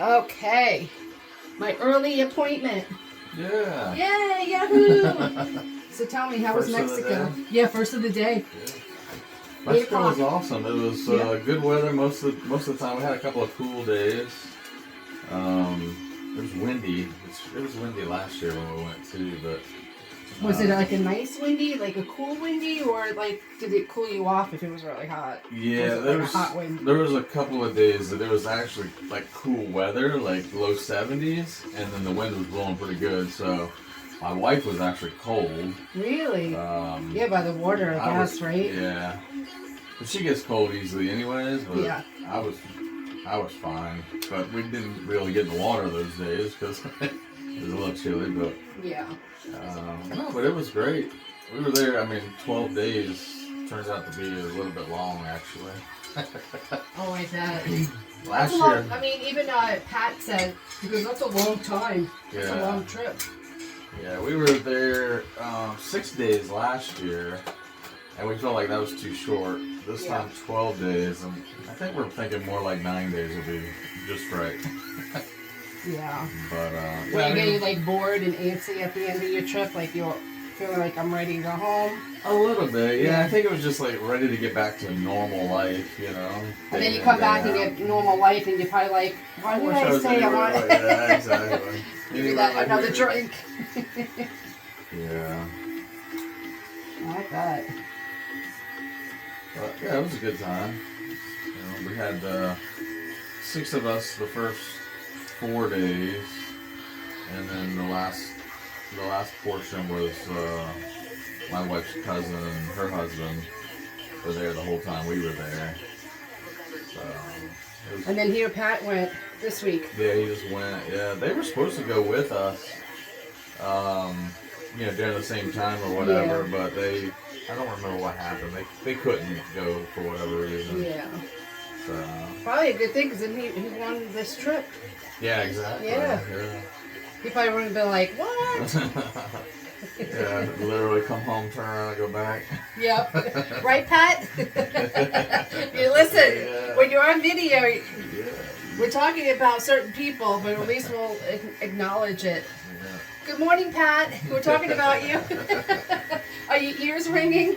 Okay. My early appointment. Yeah. Yay, yahoo! So tell me, how was First of the Mexico? day? Yeah, first of the day. Yeah. Mexico was awesome. It was Yeah. good weather most of the time. We had a couple of cool days. It was windy. It was windy last year when we went too, but Was it like a nice windy, like a cool windy, or like did it cool you off if it was really hot? yeah, Was it like a hot wind? there was a couple of days that there was actually like cool weather, like low 70s, and then the wind was blowing pretty good. So my wife was actually cold. Really? Yeah, by the water, I guess, right? Yeah, but she gets cold easily, anyways. But Yeah. I was fine, but we didn't really get in the water those days because it was a little chilly. But Yeah. no, but it was great. We were there. I mean, 12 days turns out to be a little bit long, actually. Oh, I bet. Last That's a long, year, I mean, even Pat said, because that's a long time. It's a Yeah. long trip. yeah, we were there 6 days last year, and we felt like that was too short. This Yeah. time, 12 days, and I think we're thinking more like 9 days will be just right. Yeah. But Were I you mean, getting like bored and antsy at the end of your trip? Like you're feeling like I'm ready to go home? a little bit, yeah. Yeah. I think it was just like ready to get back to normal life, you know. And then day you in, come day back and out. get normal life and you're probably like, why did wish I was say I anywhere want like that, exactly. Give me Anywhere that like another that. drink? Yeah. I bet. But yeah, it was a good time. You know, we had 6 of us the first 4 days, and then the last portion was my wife's cousin and her husband were there the whole time we were there. So it was, And then here Pat went this week. yeah, he just went. Yeah, they were supposed to go with us, during the same time or whatever, Yeah. but I don't remember what happened. They couldn't go for whatever reason. Yeah. So, Probably a good thing because then he won this trip. yeah, exactly. Yeah. He probably wouldn't have been like, what? Yeah, literally come home, turn around, and go back. Yep. Right, Pat? You listen, Yeah. when you're on video, Yeah. we're talking about certain people, but at least we'll acknowledge it. Yeah. Good morning, Pat. We're talking about you. Are your ears ringing?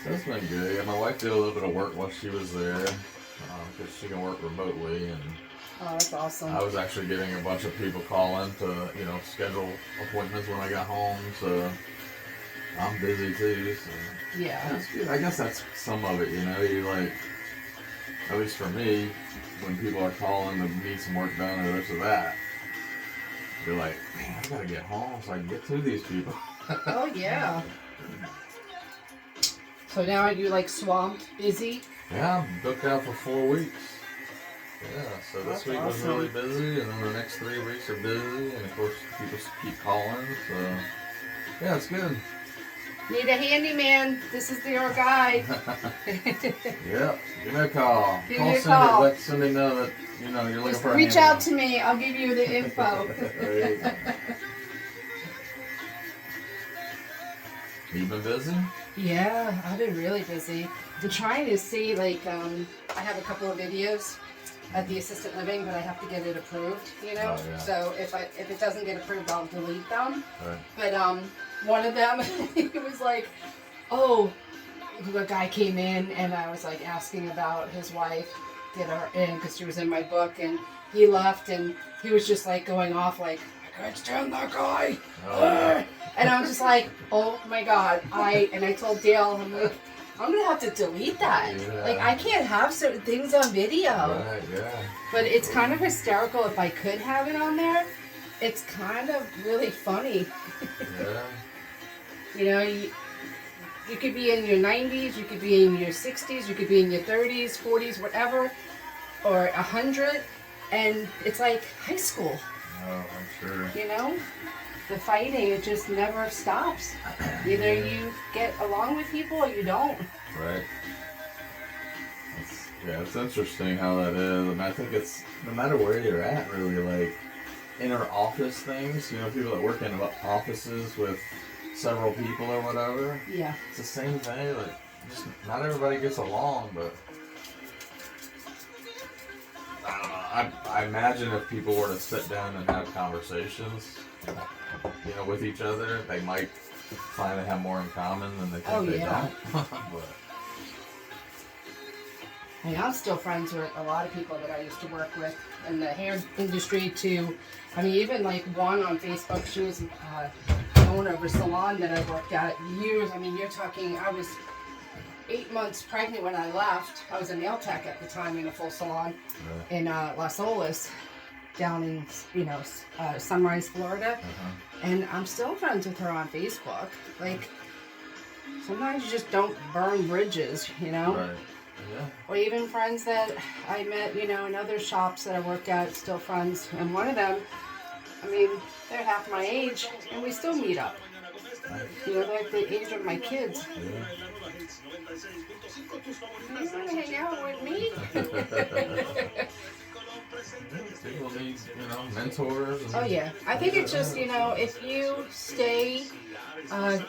That's been good. Yeah, my wife did a little bit of work while she was there because she can work remotely, and Oh, that's awesome. I was actually getting a bunch of people calling to schedule appointments when I got home. So I'm busy too. So Yeah. that's good. I guess that's some of it. You like, at least for me, when people are calling to need some work done or this or that, you're like, man, I gotta get home so I can get to these people. Oh, yeah. So now are you like swamped, busy? Yeah, I'm booked out for 4 weeks. Yeah, so this That's week was awesome. really busy, and then the next 3 weeks are busy, and of course people keep calling, so yeah, it's good. Need a handyman. This is your guy. Yep, give me a call. Give Call me a Cindy, call. let Cindy know that you're looking Just for a reach handyman. out to me. I'll give you the info. There you go. You been busy? Yeah, I've been really busy. I'm trying to see, like, I have a couple of videos at the assisted living, but I have to get it approved, Oh, yeah. So if it doesn't get approved, I'll delete them. Right. But one of them, it was like, oh, a guy came in and I was like asking about his wife, get her in because she was in my book, and he left and he was just like going off like, I can't stand that guy. Oh, yeah. And I was just like, oh my God. I told Dale, I'm like, I'm gonna have to delete that. Yeah. Like, I can't have certain things on video. Right, yeah. But it's kind of hysterical if I could have it on there. It's kind of really funny. Yeah. You could be in your 90s, you could be in your 60s, you could be in your 30s, 40s, whatever, or 100, and it's like high school, Oh, I'm sure. The fighting, it just never stops. Either you get along with people or you don't. Right. It's interesting how that is. And I think it's, no matter where you're at, really, like, inner office things, people that work in offices with several people or whatever, Yeah. it's the same thing. Like, just not everybody gets along, but I imagine if people were to sit down and have conversations, with each other, they might find they have more in common than they think they don't. But I mean, I'm still friends with a lot of people that I used to work with in the hair industry too. I mean, even like one on Facebook, she was the owner of a salon that I worked at years. I mean, you're talking, I was 8 months pregnant when I left. I was a nail tech at the time in a full salon in Las Olas, down in Sunrise, Florida. And I'm still friends with her on Facebook. Like, sometimes you just don't burn bridges, Right. Yeah. Or even friends that I met, in other shops that I worked at, still friends. And one of them, I mean, they're half my age, and we still meet up. Nice. They're like the age of my kids. Yeah. You want to hang out with me? People need, mentors. Oh yeah, I think it's just, if you stay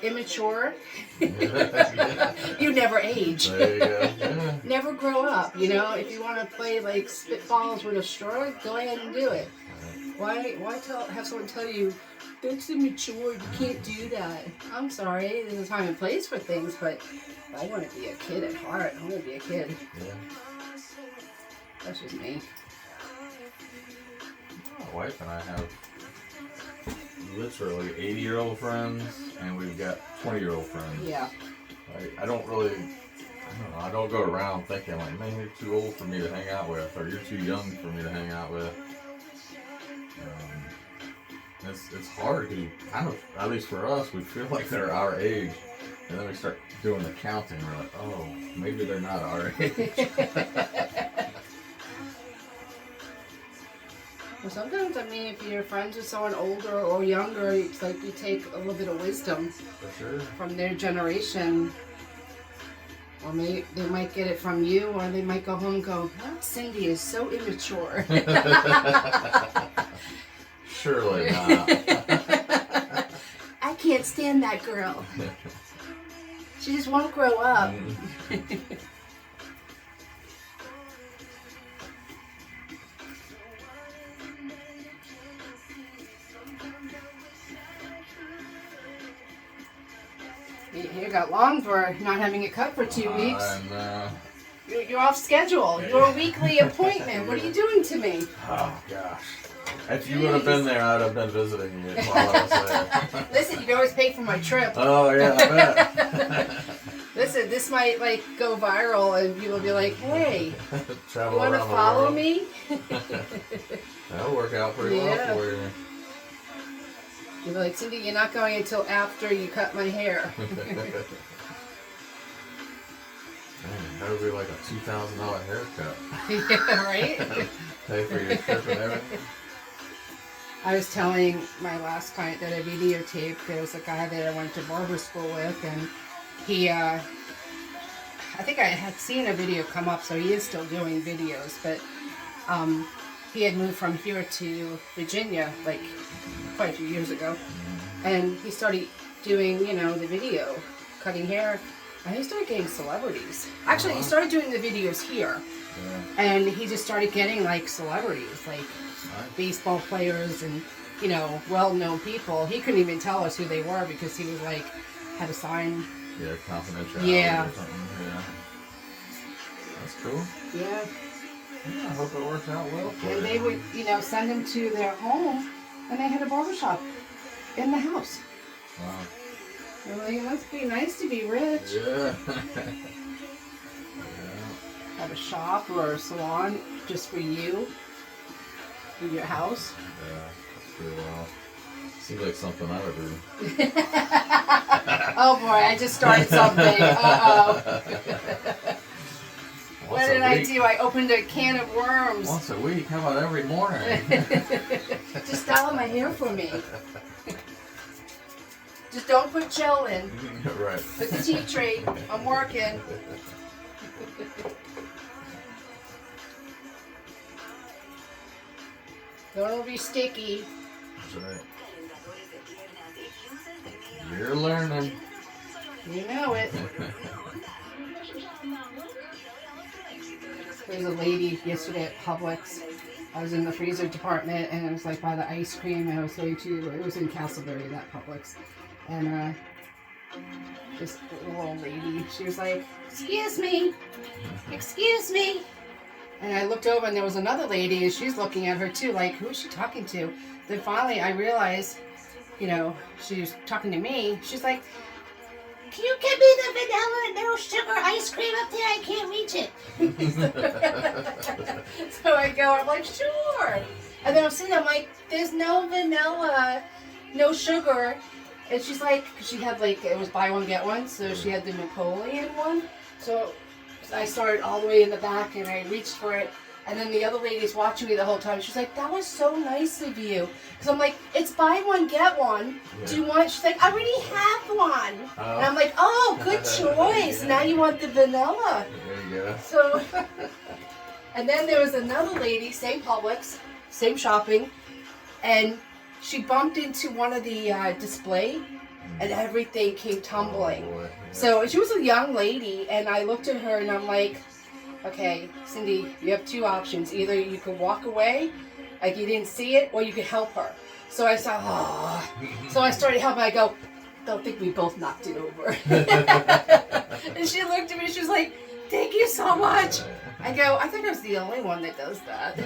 immature, you never age. There you go. Yeah. Never grow up. If you want to play like spitballs with a straw, go ahead and do it. Why have someone tell you that's immature? You can't do that. I'm sorry, there's a time and place for things, but I want to be a kid at heart. I want to be a kid. Yeah. That's just me. My wife and I have literally 80-year-old friends, and we've got 20-year-old friends. Yeah. I don't really, I don't go around thinking like, man, you're too old for me to hang out with, or you're too young for me to hang out with. It's hard because kind of, at least for us, we feel like they're our age, and then we start doing the counting. We're like, oh, maybe they're not our age. Well, sometimes, I mean, if you're friends with someone older or younger, it's like you take a little bit of wisdom For sure. from their generation. Or they might get it from you, or they might go home and go, "That Cindy is so immature." Surely not. I can't stand that girl. She just won't grow up. Your hair got long for not having it cut for 2 weeks. You're off schedule. You're a weekly appointment. What are you doing to me? Oh, gosh. If you would have been there, I'd have been visiting you while I was there. Listen, you can always pay for my trip. Oh, yeah, I bet. Listen, this might go viral and people will be like, hey, Travel you want to around the follow world. me? That'll work out pretty well for you. You'll be like, Cindy, you're not going until after you cut my hair. Man, that would be like a $2,000 haircut. Yeah, right? Pay for your trip and everything. I was telling my last client that I videotaped, there was a guy that I went to barber school with, and he, I think I had seen a video come up, so he is still doing videos, but he had moved from here to Virginia, like, quite a few years ago, and he started doing, the video, cutting hair, and he started getting celebrities. Actually, he started doing the videos here, and he just started getting, like, celebrities, like, baseball players and, well-known people. He couldn't even tell us who they were because he was, like, had a sign. Yeah, confidentiality or something. Yeah. That's cool. Yeah. Yeah, I hope it works out well for you. And they would, send him to their home, and they had a barbershop in the house. Wow. They're like, it must be nice to be rich. Yeah. Have a shop or a salon just for you in your house. Yeah, that's pretty wild. Seems like something I would do. Oh boy, I just started something. Uh-oh. What did I do? I opened a can of worms. Once a week? How about every morning? Just style my hair for me. Just don't put gel in. Right. Put the tea tree. I'm working. Don't be sticky. That's right. You're learning. You know it. There's a lady yesterday at Publix, I was in the freezer department, and I was like by the ice cream, and I was going to, it was in Castleberry, that Publix, and this little old lady, she was like, excuse me, and I looked over, and there was another lady, and she's looking at her too, like, who is she talking to? Then finally I realized, you know, she was talking to me. She's like, can you give me the vanilla no sugar ice cream up there? I can't reach it. So I go, I'm like, sure. And then I'm sitting there, I'm like, there's no vanilla, no sugar. And she's like, she had like, it was buy one, get one. So she had the Napoleon one. So I started all the way in the back and I reached for it. And then the other lady's watching me the whole time. She's like, that was so nice of you. Because I'm like, it's buy one, get one. Yeah. Do you want? She's like, I already have one. Oh. And I'm like, oh, good choice. Yeah. Now you want the vanilla. There you go. So, and then there was another lady, same Publix, same shopping. And she bumped into one of the display. And everything came tumbling. Oh, yeah. So she was a young lady. And I looked at her and I'm like, okay, Cindy, you have two options. Either you can walk away, like you didn't see it, or you could help her. So I saw, oh. So I started helping. I go, don't think we both knocked it over. And she looked at me, she was like, thank you so much. I go, I think I was the only one that does that.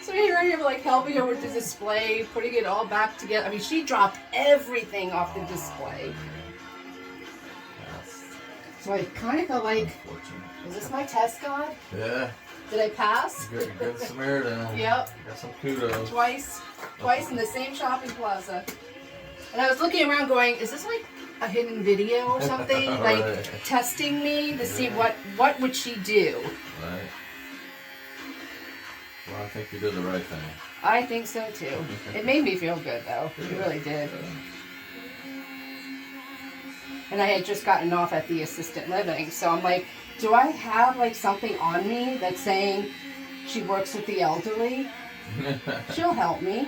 So here I am, like, helping her with the display, putting it all back together. I mean, she dropped everything off the display. So I kind of felt like, is this my test, God? Yeah. Did I pass? Good Samaritan. Yep. Got some kudos. Twice in the same shopping plaza. And I was looking around going, is this like a hidden video or something? Like right. Testing me to see what would she do? Right. Well, I think you did the right thing. I think so too. It made me feel good though. It really did. And I had just gotten off at the assisted living, so I'm like, do I have like something on me that's saying she works with the elderly? She'll help me.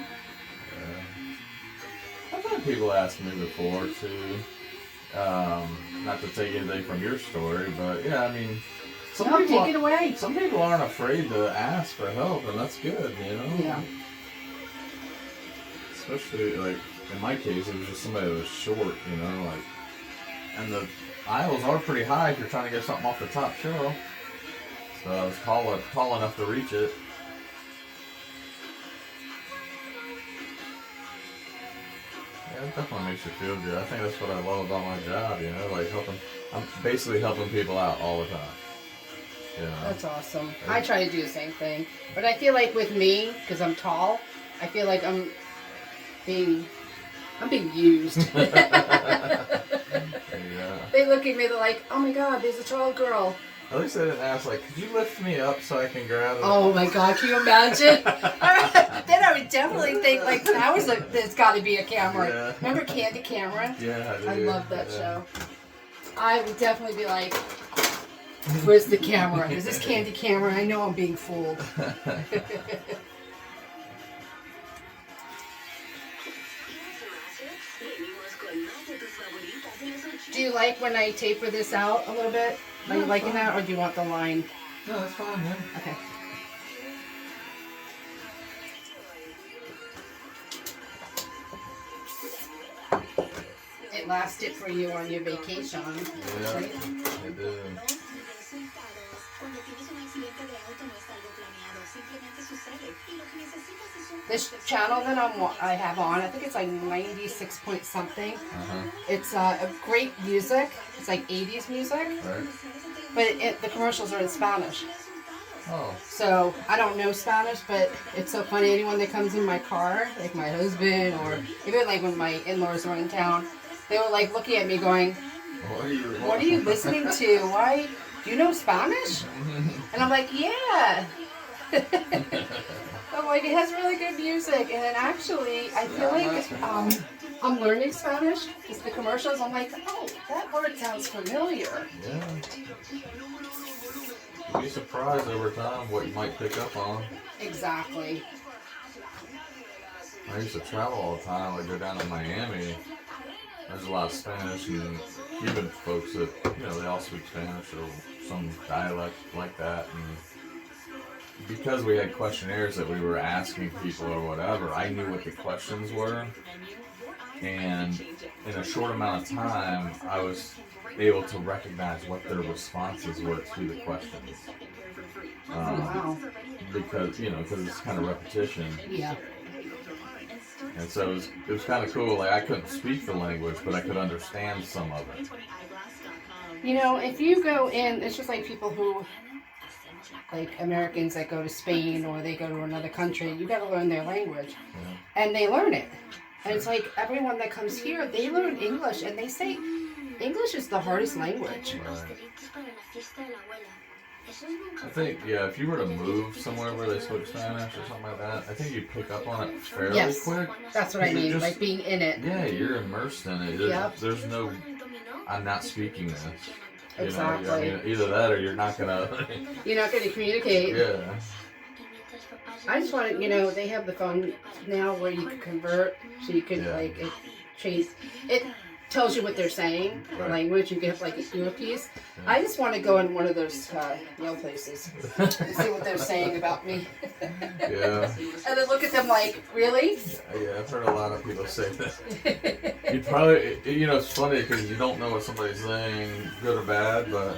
I've had people ask me before too, not to take anything from your story, but yeah, I mean, take it away. Some people aren't afraid to ask for help, and that's good, you know? Yeah. Especially, like, in my case, it was just somebody that was short, you know, like, and the aisles are pretty high if you're trying to get something off the top shelf. So I was tall enough to reach it. Yeah, it definitely makes you feel good. I think that's what I love about my job, you know, like I'm basically helping people out all the time. You know? That's awesome. I try to do the same thing. But I feel like with me, because I'm tall, I feel like I'm being used. Yeah. They look at me, they're like, oh my God, there's a tall girl. At least I didn't ask, like, could you lift me up so I can grab it? Oh my God, can you imagine? Then I would definitely think, like, there's got to be a camera. Yeah. Remember Candy Camera? Yeah, I love that show. I would definitely be like, where's the camera? Is this Candy Camera? I know I'm being fooled. Do you like when I taper this out a little bit? Are you liking that, or do you want the line? No, that's fine, man. Okay. It lasted for you on your vacation. Yeah, right? It did. This channel that I have on, I think it's like 96 point something. It's a great music. It's like 80s music. Right. But the commercials are in Spanish. Oh. So I don't know Spanish, but it's so funny. Anyone that comes in my car, like my husband, or even like when my in-laws were in town, they were like looking at me going, what are you listening to? Why? Do you know Spanish? And I'm like, yeah. I'm like, it has really good music. And then actually, I feel like I'm learning Spanish. It's the commercials. I'm like, oh, that word sounds familiar. Yeah. You'd be surprised over time what you might pick up on. Exactly. I used to travel all the time. I'd go down to Miami. There's a lot of Spanish and Cuban folks that, you know, they all speak Spanish or some dialect like that. And because we had questionnaires that we were asking people or whatever, I knew what the questions were, and in a short amount of time, I was able to recognize what their responses were to the questions. Wow. Because it's kind of repetition. Yeah. And so it was kind of cool. Like I couldn't speak the language, but I could understand some of it. If you go in, it's just like people who, like Americans that go to Spain or they go to another country, you got to learn their language. Yeah. And they learn it. And it's like everyone that comes here, they learn English and they say English is the hardest language. Right. I think, if you were to move somewhere where they spoke Spanish or something like that, I think you pick up on it fairly quick. That's what I mean, like being in it. Yeah, you're immersed in it. There's no, I'm not speaking this. Exactly. I mean, either that or you're not gonna. You're not gonna communicate. Yeah. I just want to, they have the phone now where you can convert, so you can it change. It tells you what they're saying, the language. You get like an earpiece. Yeah. I just want to go in one of those Yale places and see what they're saying about me. Yeah. And then look at them like, really? Yeah, I've heard a lot of people say that. You probably, it's funny because you don't know what somebody's saying, good or bad, but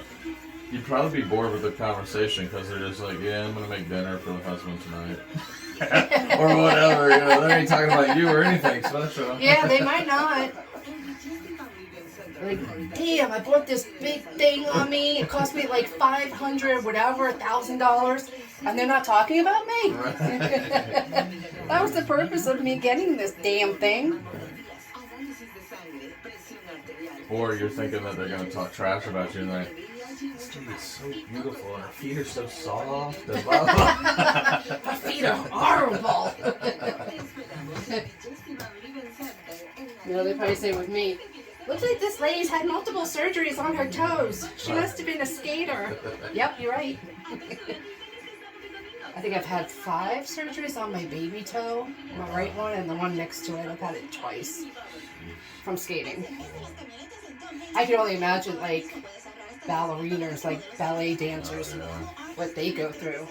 you'd probably be bored with the conversation because they're just like, I'm going to make dinner for the husband tonight. Or whatever, they ain't talking about you or anything special. Yeah, they might not. Like, damn, I bought this big thing on me. It cost me like $500, whatever, $1,000, and they're not talking about me. Right. That was the purpose of me getting this damn thing. Or you're thinking that they're gonna talk trash about you, and like, this thing is so beautiful, and her feet are so soft. And blah, blah. Her feet are horrible. They probably say with me, looks like this lady's had multiple surgeries on her toes. She must have been a skater. Yep, you're right. I think I've had 5 surgeries on my baby toe, my right one, and the one next to it. I've had it twice from skating. I can only imagine, like, ballerinas, like ballet dancers, what they go through.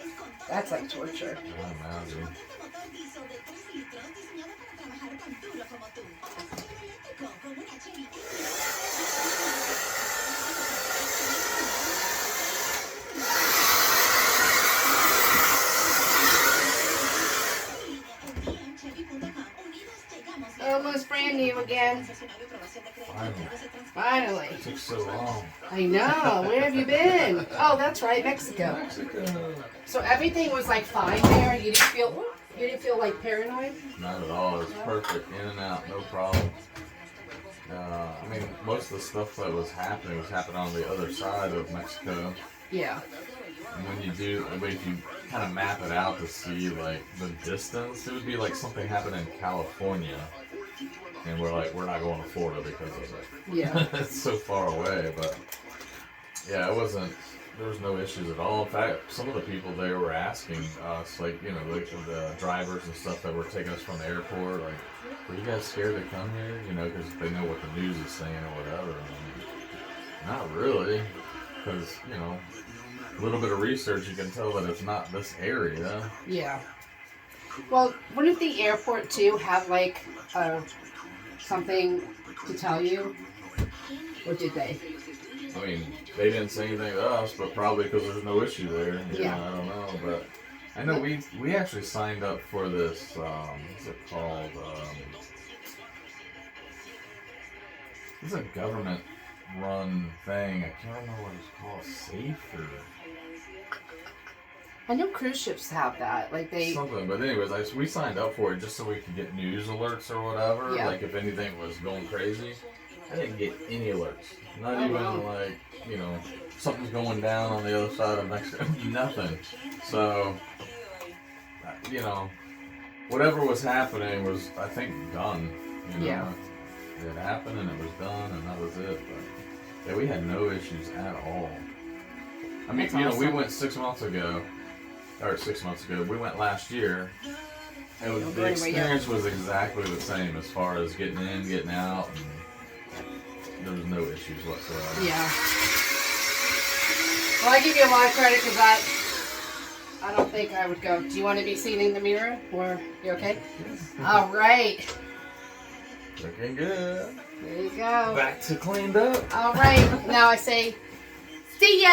That's like torture. I imagine. Almost brand new again. Finally. It took so long. I know. Where have you been? Oh, that's right, Mexico. So everything was like fine there. You didn't feel like paranoid? Not at all. It was perfect. In and out, no problem. I mean, most of the stuff that was happening on the other side of Mexico. Yeah. And when if you kind of map it out to see like the distance, it would be like something happened in California, and we're not going to Florida because of it. Yeah. It's so far away, but yeah, it wasn't. There was no issues at all. In fact, some of the people there were asking us, like, the drivers and stuff that were taking us from the airport, like, were you guys scared to come here? Because they know what the news is saying or whatever. And not really, because, a little bit of research, you can tell that it's not this area. Yeah. Well, wouldn't the airport, too, have, like, something to tell you? Or did they? I mean, they didn't say anything to us, but probably because there's no issue there. Yeah. I don't know, but I know we actually signed up for this, what's it called? It's a government-run thing. I can't remember what it's called. Safe or... I know cruise ships have that. Like they... Something, but anyways, we signed up for it just so we could get news alerts or whatever. Yeah. Like if anything was going crazy. I didn't get any alerts. Not even like, something's going down on the other side of Mexico. Nothing. So, whatever was happening was, I think, done. Yeah. It happened and it was done and that was it. But yeah, we had no issues at all. I mean, That's we awesome. went 6 months ago. We went last year. And the experience was exactly the same as far as getting in, getting out, and there was no issues whatsoever. Yeah. Well, I give you a lot of credit because I don't think think I would go. Do you want to be seen in the mirror, or you okay? All right. Looking good. There you go. Back to cleaned up. All right. Now I say, see ya.